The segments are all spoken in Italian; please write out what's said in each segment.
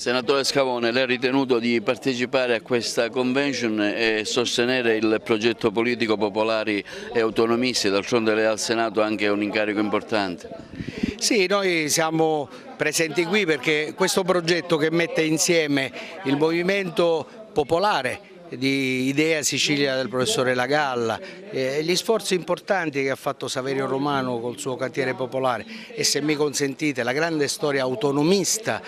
Senatore Scavone, lei ha ritenuto di partecipare a questa convention e sostenere il progetto politico Popolari e Autonomisti, d'altronde lei al Senato ha anche un incarico importante. Sì, noi siamo presenti qui perché questo progetto che mette insieme il movimento popolare di Idea Sicilia del professore La Galla, gli sforzi importanti che ha fatto Saverio Romano col suo cantiere popolare e, se mi consentite, la grande storia autonomista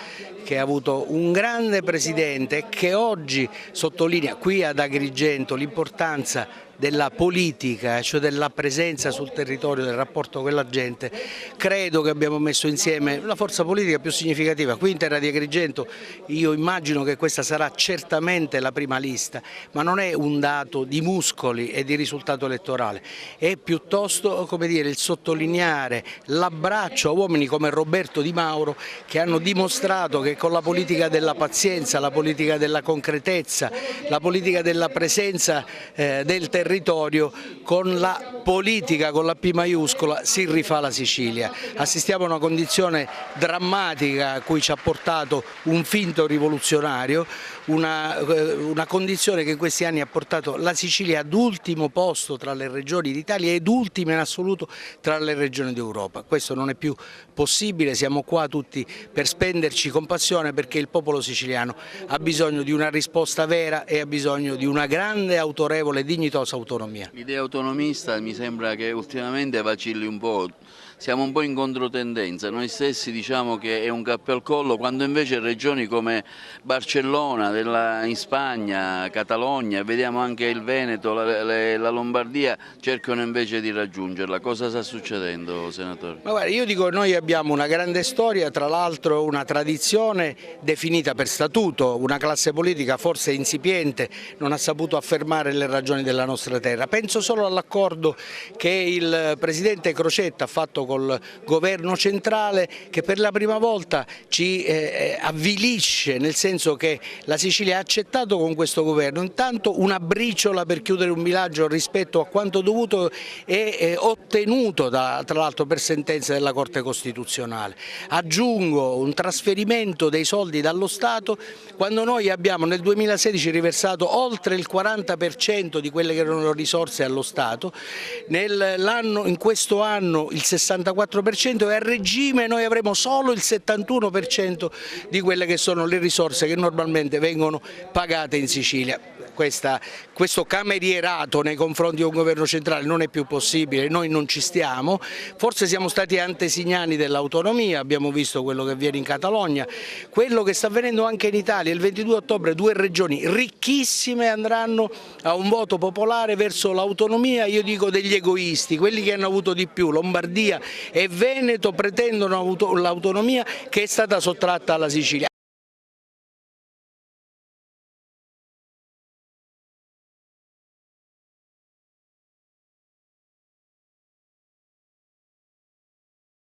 che ha avuto un grande presidente e che oggi sottolinea qui ad Agrigento l'importanza della politica, cioè della presenza sul territorio, del rapporto con la gente. Credo che abbiamo messo insieme la forza politica più significativa. Qui in terra di Agrigento io immagino che questa sarà certamente la prima lista, ma non è un dato di muscoli e di risultato elettorale, è piuttosto, come dire, il sottolineare l'abbraccio a uomini come Roberto Di Mauro che hanno dimostrato che con la politica della pazienza, la politica della concretezza, la politica della presenza del territorio, con la politica con la P maiuscola si rifà la Sicilia. Assistiamo a una condizione drammatica a cui ci ha portato un finto rivoluzionario, una condizione che in questi anni ha portato la Sicilia ad ultimo posto tra le regioni d'Italia ed ultima in assoluto tra le regioni d'Europa. Questo non è più possibile, siamo qua tutti per spenderci con passione perché il popolo siciliano ha bisogno di una risposta vera e ha bisogno di una grande, autorevole e dignitosa autonomia. L'idea autonomista mi sembra che ultimamente vacilli un po', siamo un po' in controtendenza, noi stessi diciamo che è un cappio al collo, quando invece regioni come Barcellona, in Spagna, Catalogna, vediamo anche il Veneto, la Lombardia cercano invece di raggiungerla. Cosa sta succedendo, senatore? Ma guarda, io dico, noi abbiamo una grande storia, tra l'altro una tradizione definita per statuto, una classe politica forse incipiente non ha saputo affermare le ragioni della nostra terra. Penso solo all'accordo che il Presidente Crocetta ha fatto col governo centrale, che per la prima volta ci avvilisce, nel senso che la Sicilia ha accettato con questo governo intanto una briciola per chiudere un bilancio rispetto a quanto dovuto e ottenuto tra l'altro per sentenza della Corte Costituzionale. Aggiungo un trasferimento dei soldi dallo Stato quando noi abbiamo nel 2016 riversato oltre il 40% di quelle che erano risorse allo Stato, in questo anno il 64% e a regime noi avremo solo il 71% di quelle che sono le risorse che normalmente vengono pagate in Sicilia. Questo camerierato nei confronti di un governo centrale non è più possibile, noi non ci stiamo, forse siamo stati antesignani dell'autonomia, abbiamo visto quello che avviene in Catalogna, quello che sta avvenendo anche in Italia. Il 22 ottobre 2 regioni ricchissime andranno a un voto popolare verso l'autonomia, io dico degli egoisti, quelli che hanno avuto di più, Lombardia e Veneto pretendono l'autonomia che è stata sottratta alla Sicilia.